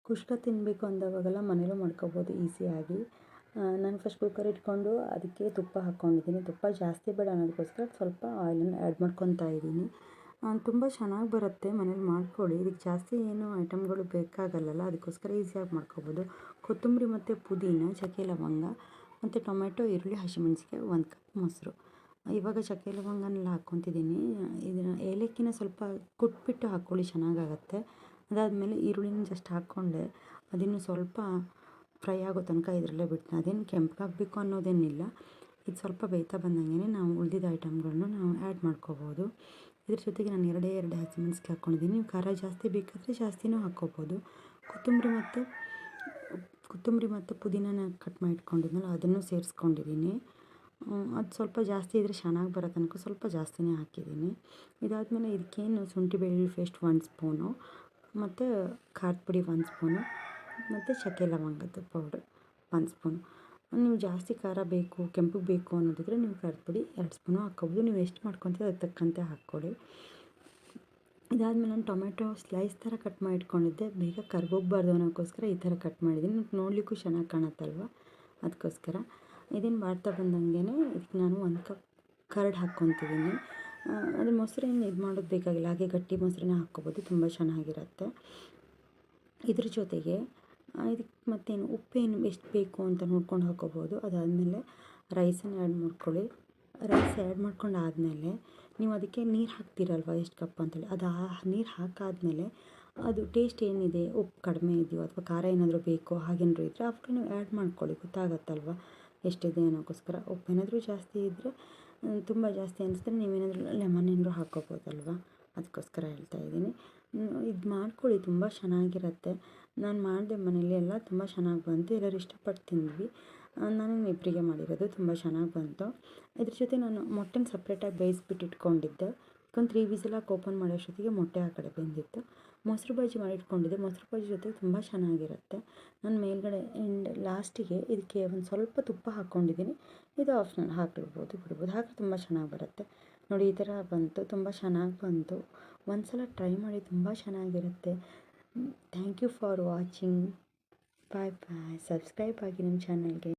ಕುಷ್ಕ ತಿನ್ನಬೇಕು ಅಂದವಾಗೆಲ್ಲ ಮನೇಲೂ ಮಾಡ್ಕೊಬೋದು ಈಸಿಯಾಗಿ. ನಾನು ಫಸ್ಟ್ ಕುಕ್ಕರ್ ಇಟ್ಕೊಂಡು ಅದಕ್ಕೆ ತುಪ್ಪ ಹಾಕ್ಕೊಂಡಿದ್ದೀನಿ. ತುಪ್ಪ ಜಾಸ್ತಿ ಬೇಡ ಅನ್ನೋದಕ್ಕೋಸ್ಕರ ಸ್ವಲ್ಪ ಆಯಿಲನ್ನು ಆ್ಯಡ್ ಮಾಡ್ಕೊತಾ ಇದ್ದೀನಿ. ತುಂಬ ಚೆನ್ನಾಗಿ ಬರುತ್ತೆ, ಮನೇಲಿ ಮಾಡ್ಕೊಳ್ಳಿ. ಇದಕ್ಕೆ ಜಾಸ್ತಿ ಏನು ಐಟಮ್ಗಳು ಬೇಕಾಗಲ್ಲಲ್ಲ, ಅದಕ್ಕೋಸ್ಕರ ಈಸಿಯಾಗಿ ಮಾಡ್ಕೊಬೋದು. ಕೊತ್ತಂಬರಿ ಮತ್ತು ಪುದೀನ, ಚಕ್ಕೆ ಲವಂಗ ಮತ್ತು ಟೊಮೆಟೊ, ಈರುಳ್ಳಿ, ಹಸಿಮೆಣಸಿನ್ಕಾಯಿ, 1 ಕಪ್ ಮೊಸರು. ಇವಾಗ ಚಕ್ಕೆ ಲವಂಗನೆಲ್ಲ ಹಾಕ್ಕೊತಿದ್ದೀನಿ. ಇದನ್ನು ಏಲಕ್ಕಿನ ಸ್ವಲ್ಪ ಕುಟ್ಬಿಟ್ಟು ಹಾಕ್ಕೊಳ್ಳಿ, ಚೆನ್ನಾಗಾಗತ್ತೆ. ಅದಾದಮೇಲೆ ಈರುಳ್ಳಿನ ಜಸ್ಟ್ ಹಾಕ್ಕೊಂಡೆ, ಅದನ್ನು ಸ್ವಲ್ಪ ಫ್ರೈ ಆಗೋ ತನಕ ಇದರಲ್ಲೇ ಬಿಡ್ತೀನಿ. ಅದೇನು ಕೆಂಪಗಾಗಬೇಕು ಅನ್ನೋದೇನಿಲ್ಲ. ಇದು ಸ್ವಲ್ಪ ಬೇಯ್ತಾ ಬಂದಂಗೆ ನಾವು ಉಳಿದಿದ್ದ ಐಟಮ್ಗಳನ್ನು ನಾವು ಆ್ಯಡ್ ಮಾಡ್ಕೋಬೋದು. ಇದ್ರ ಜೊತೆಗೆ ನಾನು ಎರಡೇ ಹಸಿಮೆಣಸಿನ್ಕಾಯಿ ಹಾಕ್ಕೊಂಡಿದ್ದೀನಿ. ನೀವು ಖಾರ ಜಾಸ್ತಿ ಬೇಕಾದರೆ ಜಾಸ್ತಿನೂ ಹಾಕ್ಕೋಬೋದು. ಕೊತ್ತಂಬರಿ ಮತ್ತು ಪುದೀನನ ಕಟ್ ಮಾಡಿ ಇಟ್ಕೊಂಡಿದ್ನಲ್ಲ, ಅದನ್ನು ಸೇರಿಸ್ಕೊಂಡಿದ್ದೀನಿ. ಅದು ಸ್ವಲ್ಪ ಜಾಸ್ತಿ ಇದ್ದರೆ ಚೆನ್ನಾಗಿ ಬರೋ ತನಕ ಸ್ವಲ್ಪ ಜಾಸ್ತಿನೇ ಹಾಕಿದ್ದೀನಿ. ಇದಾದಮೇಲೆ ಇದಕ್ಕೇನು ಶುಂಠಿ ಬೆಳ್ಳುಳ್ಳಿ ಪೇಸ್ಟ್ 1 ಸ್ಪೂನು ಮತ್ತು ಖಾರದ ಪುಡಿ 1 ಸ್ಪೂನು ಮತ್ತು ಚಕ್ಕೆ ಲವಂಗದ ಪೌಡರ್ 1 ಸ್ಪೂನು. ನೀವು ಜಾಸ್ತಿ ಖಾರ ಬೇಕು, ಕೆಂಪಗೆ ಬೇಕು ಅನ್ನೋದಿದ್ರೆ ನೀವು ಖಾರದ ಪುಡಿ 2 ಸ್ಪೂನು ಹಾಕ್ಕೊಬೋದು. ನೀವು ಎಷ್ಟು ಮಾಡ್ಕೊತೀರೋ ಅದಕ್ಕೆ ತಕ್ಕಂತೆ ಹಾಕ್ಕೊಳ್ಳಿ. ಇದಾದಮೇಲೆ ನಾನು ಟೊಮೆಟೊ ಸ್ಲೈಸ್ ಥರ ಕಟ್ ಮಾಡಿ ಇಟ್ಕೊಂಡಿದ್ದೆ. ಬೇಗ ಕರ್ಗೋಗಬಾರ್ದು ಅನ್ನೋಕ್ಕೋಸ್ಕರ ಈ ಥರ ಕಟ್ ಮಾಡಿದ್ದೀನಿ. ನೋಡಲಿಕ್ಕೂ ಚೆನ್ನಾಗಿ ಕಾಣುತ್ತಲ್ವ, ಅದಕ್ಕೋಸ್ಕರ. ಇದನ್ನು ಮಾಡ್ತಾ ಬಂದಂಗೆ ಇದಕ್ಕೆ ನಾನು 1 ಕಪ್ ಕರ್ಡ್ ಹಾಕ್ಕೊತಿದ್ದೀನಿ. ಅದು ಮೊಸರೇನು ಇದು ಮಾಡೋದು ಬೇಕಾಗಿಲ್ಲ, ಹಾಗೆ ಗಟ್ಟಿ ಮೊಸರನ್ನ ಹಾಕ್ಕೊಬೋದು, ತುಂಬ ಚೆನ್ನಾಗಿರುತ್ತೆ. ಇದ್ರ ಜೊತೆಗೆ ಇದಕ್ಕೆ ಮತ್ತೇನು ಉಪ್ಪೇನು ಎಷ್ಟು ಬೇಕು ಅಂತ ನೋಡ್ಕೊಂಡು ಹಾಕ್ಕೊಬೋದು. ಅದಾದಮೇಲೆ ರೈಸನ್ನು ಆ್ಯಡ್ ಮಾಡ್ಕೊಳ್ಳಿ. ರೈಸ್ ಆ್ಯಡ್ ಮಾಡ್ಕೊಂಡಾದಮೇಲೆ ನೀವು ಅದಕ್ಕೆ ನೀರು ಹಾಕ್ತೀರಲ್ವ ಎಷ್ಟು ಕಪ್ ಅಂತೇಳಿ, ಅದು ನೀರು ಹಾಕಾದಮೇಲೆ ಅದು ಟೇಸ್ಟ್ ಏನಿದೆ, ಉಪ್ಪು ಕಡಿಮೆ ಇದೆಯೋ ಅಥವಾ ಖಾರ ಏನಾದರೂ ಬೇಕೋ ಹಾಗೇನಾದ್ರು ಇದ್ದರೆ ಆಫ್ಟರ್ ನೀವು ಆ್ಯಡ್ ಮಾಡ್ಕೊಳ್ಳಿ, ಗೊತ್ತಾಗತ್ತಲ್ವ ಎಷ್ಟಿದೆ ಅನ್ನೋಕ್ಕೋಸ್ಕರ. ಉಪ್ಪೇನಾದರೂ ಜಾಸ್ತಿ ಇದ್ದರೆ, ತುಂಬ ಜಾಸ್ತಿ ಅನಿಸಿದ್ರೆ ನೀವೇನಾದರೂ ಲೆಮನ್ ಏನಾದರೂ ಹಾಕ್ಕೊಬೋದಲ್ವ, ಅದಕ್ಕೋಸ್ಕರ ಹೇಳ್ತಾಯಿದ್ದೀನಿ. ಇದು ಮಾಡ್ಕೊಳ್ಳಿ, ತುಂಬ ಚೆನ್ನಾಗಿರುತ್ತೆ. ನಾನು ಮಾಡಿದೆ ಮನೇಲಿ, ಎಲ್ಲ ತುಂಬ ಚೆನ್ನಾಗಿ ಬಂತು, ಎಲ್ಲರೂ ಇಷ್ಟಪಟ್ಟು ತಿಂದ್ವಿ. ನಾನು ಇಬ್ಬರಿಗೆ ಮಾಡಿರೋದು, ತುಂಬ ಚೆನ್ನಾಗಿ ಬಂತು. ಇದ್ರ ಜೊತೆ ನಾನು ಮೊಟ್ಟೆನ ಸಪ್ರೇಟಾಗಿ ಬೇಯಿಸ್ಬಿಟ್ಟು ಇಟ್ಕೊಂಡಿದ್ದೆ. ಒಂದು 3 ವಿಸಿಲ್ ಹಾಕಿ ಓಪನ್ ಮಾಡೋಷ್ಟೊತ್ತಿಗೆ ಮೊಟ್ಟೆ ಆ ಕಡೆ ಬೆಂದಿತ್ತು. ಮೊಸರು ಬಜ್ಜಿ ಮಾಡಿಟ್ಕೊಂಡಿದ್ದೆ. ಮೊಸರು ಬಜ್ಜಿ ಜೊತೆ ತುಂಬ ಚೆನ್ನಾಗಿರುತ್ತೆ. ನಾನು ಮೇಲ್ಗಡೆ ಲಾಸ್ಟಿಗೆ ಇದಕ್ಕೆ ಒಂದು ಸ್ವಲ್ಪ ತುಪ್ಪ ಹಾಕ್ಕೊಂಡಿದ್ದೀನಿ. ಇದು ಆಪ್ಷನಲ್, ಹಾಕಿಬಿಡ್ಬೋದು ಹಾಕಿದ್ರೆ ತುಂಬ ಚೆನ್ನಾಗಿ ಬರುತ್ತೆ. ನೋಡಿ, ಈ ಥರ ಬಂತು, ತುಂಬ ಚೆನ್ನಾಗಿ ಬಂತು. ಒಂದು ಸಲ ಟ್ರೈ ಮಾಡಿ, ತುಂಬ ಚೆನ್ನಾಗಿರುತ್ತೆ. Thank you for watching. Bye bye. Subscribe ಆಗಿ ನಮ್ಮ ಚಾನಲ್ಗೆ.